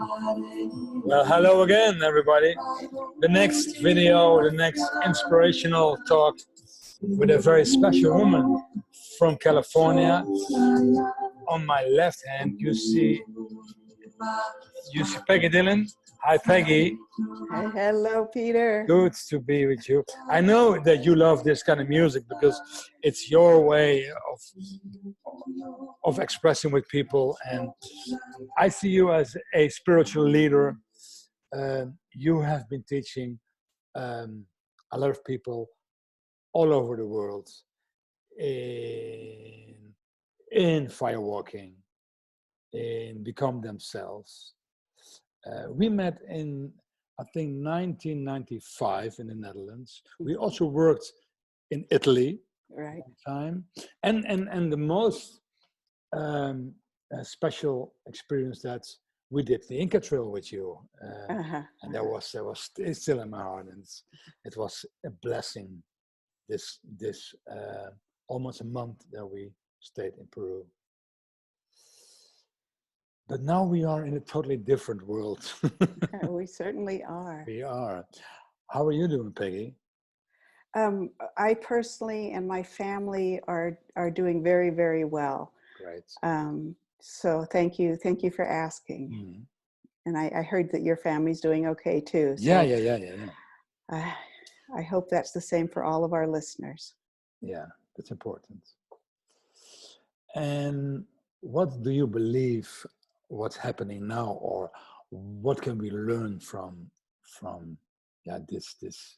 Well, hello again, everybody. The next video, the next inspirational talk with a very special woman from California. On my left hand, you see Peggy Dillon. Hi, Peggy. Hi, hello, Peter. Good to be with you. I know that you love this kind of music because it's your way of expressing with people, and I see you as a spiritual leader. You have been teaching a lot of people all over the world in firewalking, in become themselves. We met in, I think, 1995 in the Netherlands. We also worked in Italy, right? At the time, and the most special experience that we did the Inca Trail with you, and that was it's still in my heart, and it was a blessing. This almost a month that we stayed in Peru. But now we are in a totally different world. We certainly are. We are. How are you doing, Peggy? I personally and my family are doing very, very well. Great. So thank you for asking. Mm-hmm. And I heard that your family's doing okay too. So Yeah. I hope that's the same for all of our listeners. Yeah, that's important. And what do you believe what's happening now, or what can we learn from this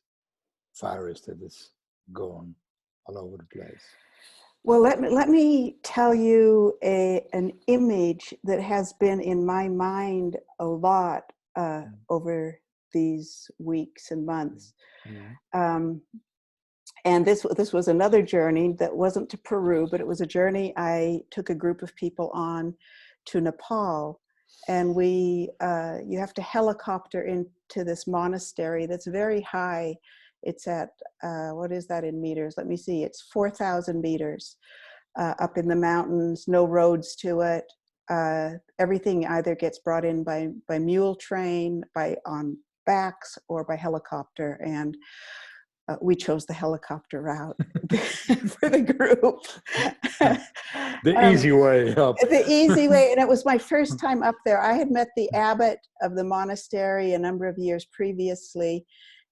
virus that is going all over the place? Well, let me tell you an image that has been in my mind a lot over these weeks and months. Mm-hmm. And this was another journey that wasn't to Peru, but it was a journey I took a group of people on to Nepal. And you have to helicopter into this monastery that's very high. It's at, what is that in meters? Let me see, it's 4,000 meters up in the mountains, no roads to it. Everything either gets brought in by mule train, on backs, or by helicopter. And we chose the helicopter route for the group. The easy way up. The easy way, and it was my first time up there. I had met the abbot of the monastery a number of years previously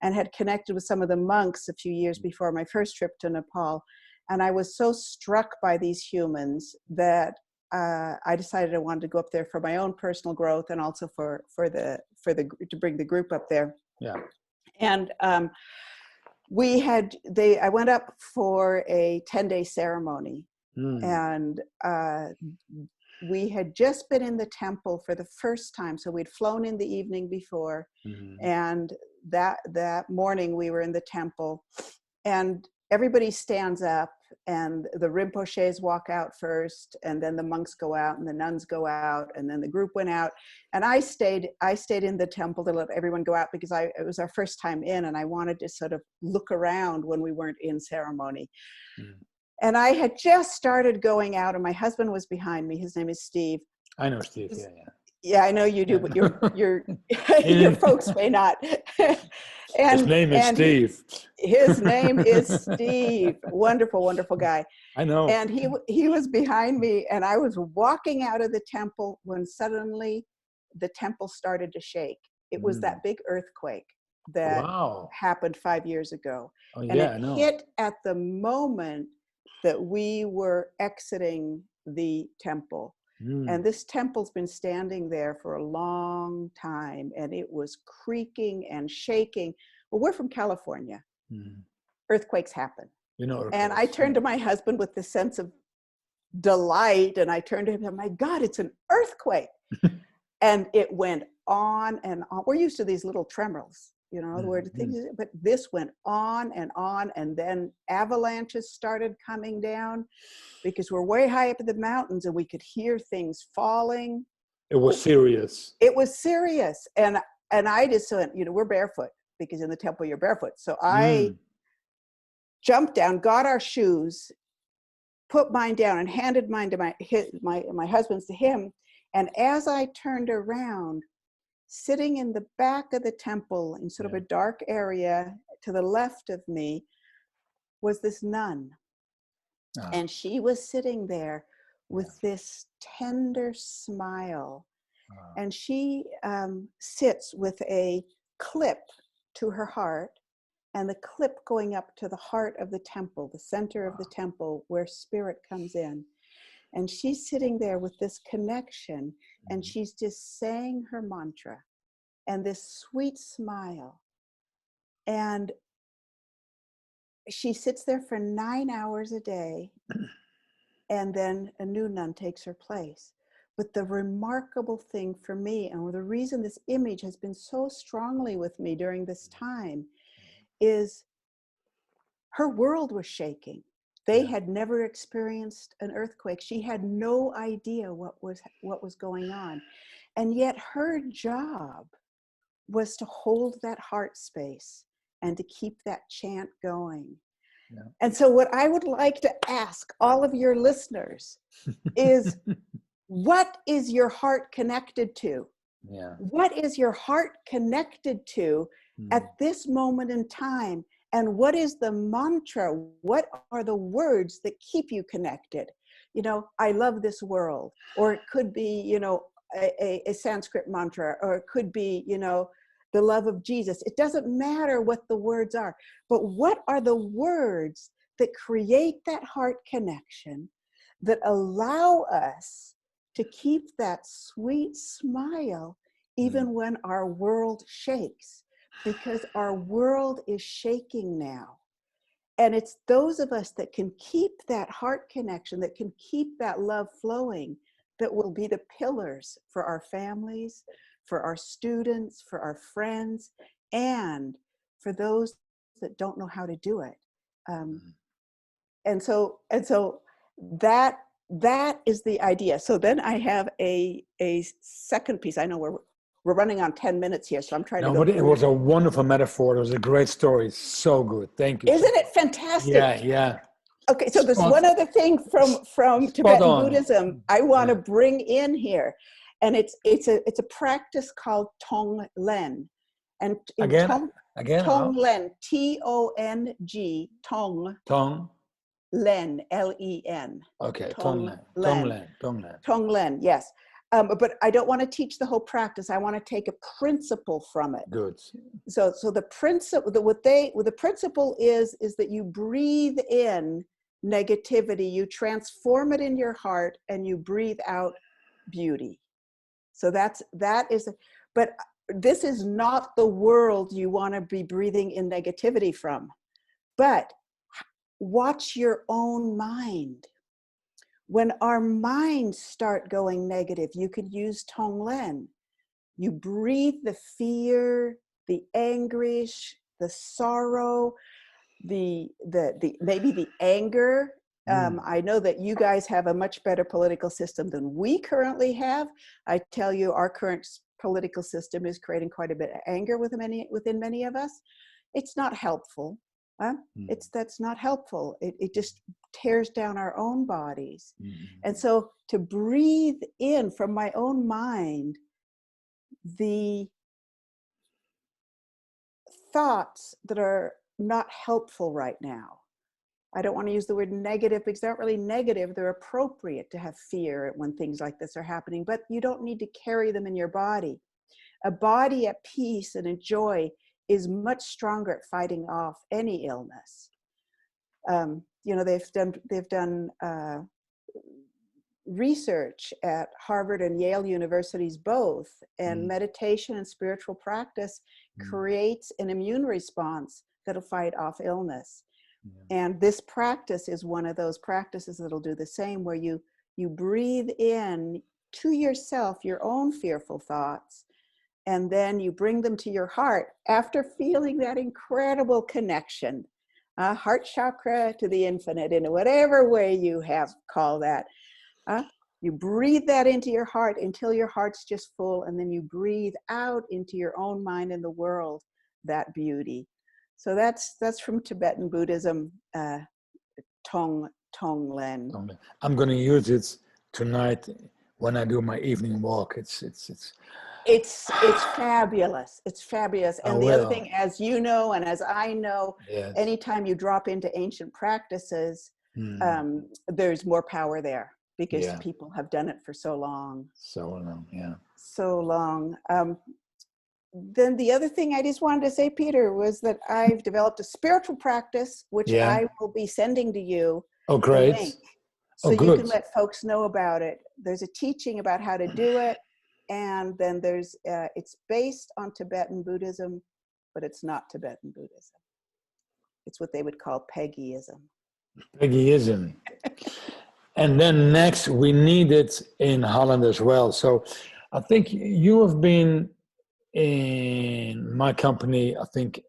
and had connected with some of the monks a few years before my first trip to Nepal. And I was so struck by these humans that I decided I wanted to go up there for my own personal growth and also to bring the group up there. Yeah. And I went up for a 10-day ceremony, and we had just been in the temple for the first time. So we'd flown in the evening before, and that morning we were in the temple, and everybody stands up, and the Rinpoches walk out first, and then the monks go out, and the nuns go out, and then the group went out. And I stayed in the temple to let everyone go out because it was our first time in, and I wanted to sort of look around when we weren't in ceremony. And I had just started going out, and my husband was behind me. His name is Steve. I know Steve, yeah. Yeah, I know you do, but your folks may not. His name is Steve. His name is Steve. Wonderful, wonderful guy. I know. And he was behind me, and I was walking out of the temple when suddenly the temple started to shake. It was that big earthquake that happened 5 years ago. Oh, and it hit at the moment that we were exiting the temple. And this temple's been standing there for a long time, and it was creaking and shaking. Well, we're from California. Earthquakes happen. And I turned to my husband with this sense of delight, and I turned to him and, my God, it's an earthquake. And it went on and on. We're used to these little tremors, where things, but this went on, and then avalanches started coming down because we're way high up in the mountains and we could hear things falling. It was serious. It was serious. And I just went, we're barefoot because in the temple you're barefoot. So I jumped down, got our shoes, put mine down, and handed mine to my husband's to him. And as I turned around, sitting in the back of the temple in sort of a dark area to the left of me was this nun. And she was sitting there with this tender smile. And she sits with a clip to her heart, and the clip going up to the heart of the temple, the center of the temple where spirit comes in. And she's sitting there with this connection, and she's just saying her mantra and this sweet smile. And she sits there for 9 hours a day, and then a new nun takes her place. But the remarkable thing for me, and the reason this image has been so strongly with me during this time, is her world was shaking. They had never experienced an earthquake. She had no idea what was going on. And yet her job was to hold that heart space and to keep that chant going. Yeah. And so what I would like to ask all of your listeners is, what is your heart connected to? Yeah. What is your heart connected to at this moment in time? And what is the mantra? What are the words that keep you connected? You know, I love this world. Or it could be, you know, a Sanskrit mantra, or it could be, you know, the love of Jesus. It doesn't matter what the words are, but what are the words that create that heart connection, that allow us to keep that sweet smile even when our world shakes? Because our world is shaking now. And it's those of us that can keep that heart connection, that can keep that love flowing, that will be the pillars for our families, for our students, for our friends, and for those that don't know how to do it. And so that is the idea. So then I have a second piece. I know we're running on 10 minutes here, so I'm trying to go. But it was a wonderful metaphor. It was a great story. So good. Thank you. Isn't it fantastic? Yeah. Okay, so there's one other thing from Tibetan Buddhism I want to bring in here, and it's a practice called Tonglen, and again Tonglen, T-O-N-G, Len, L-E-N. Okay, Tonglen, yes. But I don't want to teach the whole practice. I want to take a principle from it. Good. So the principle, the principle is that you breathe in negativity, you transform it in your heart, and you breathe out beauty. So but this is not the world you want to be breathing in negativity from. But watch your own mind. When our minds start going negative, you could use Tonglen. You breathe the fear, the anguish, the sorrow, maybe the anger. I know that you guys have a much better political system than we currently have. I tell you, our current political system is creating quite a bit of anger within many of us. It's not helpful. That's not helpful. It just tears down our own bodies. And so to breathe in from my own mind the thoughts that are not helpful right now. I don't want to use the word negative because they're not really negative. They're appropriate to have fear when things like this are happening, but you don't need to carry them in your body. A body at peace and in joy is much stronger at fighting off any illness. You know, they've done research at Harvard and Yale universities both, and meditation and spiritual practice creates an immune response that'll fight off illness. And this practice is one of those practices that'll do the same, where you breathe in to yourself your own fearful thoughts, and then you bring them to your heart after feeling that incredible connection, heart chakra to the infinite, in whatever way you have call that. You breathe that into your heart until your heart's just full, and then you breathe out into your own mind and the world that beauty. So that's from Tibetan Buddhism, Tonglen. I'm going to use it tonight when I do my evening walk. It's It's fabulous. It's fabulous. And the other thing, as you know, and as I know, yes. anytime you drop into ancient practices, there's more power there because people have done it for so long. So long, yeah. So long. Then the other thing I just wanted to say, Peter, was that I've developed a spiritual practice, which I will be sending to you. Oh, great. Link, so you can let folks know about it. There's a teaching about how to do it. And then there's, it's based on Tibetan Buddhism, but it's not Tibetan Buddhism. It's what they would call Peggyism. Peggyism. And then next, we need it in Holland as well. So I think you have been in my company, I think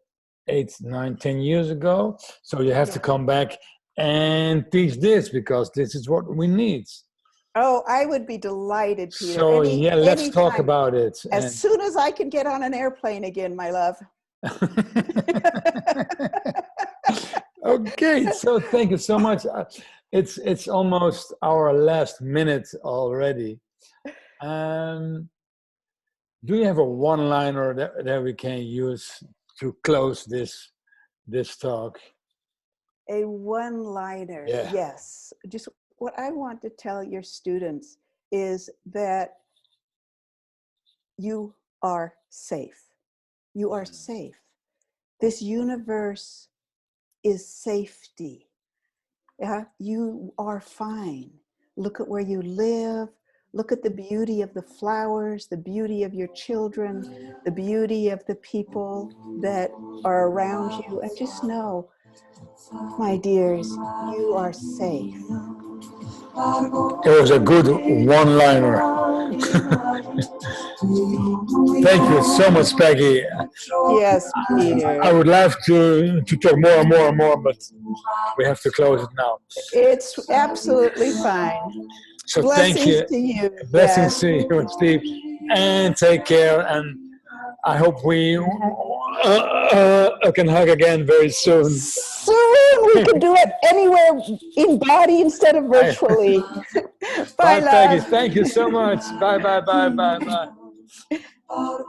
8, 9, 10 years ago. So you have to come back and teach this because this is what we need. Oh, I would be delighted, Peter. So let's talk about it. As soon as I can get on an airplane again, my love. Okay, so thank you so much. It's almost our last minute already. Do you have a one-liner that we can use to close this talk? A one-liner, yes. Just what I want to tell your students is that you are safe. You are safe. This universe is safety. You are fine. Look at where you live. Look at the beauty of the flowers, the beauty of your children, the beauty of the people that are around you. And just know, my dears, you are safe. It was a good one-liner. Thank you so much, Peggy. Yes, Peter. I would love to talk more and more and more, but we have to close it now. It's absolutely fine. So blessings thank you. To you. Blessings to you and Steve. And take care. And I hope we can hug again very soon. Soon we can do it anywhere in body instead of virtually. Bye, Peggy. Thank you so much. Bye, bye, bye, bye, bye.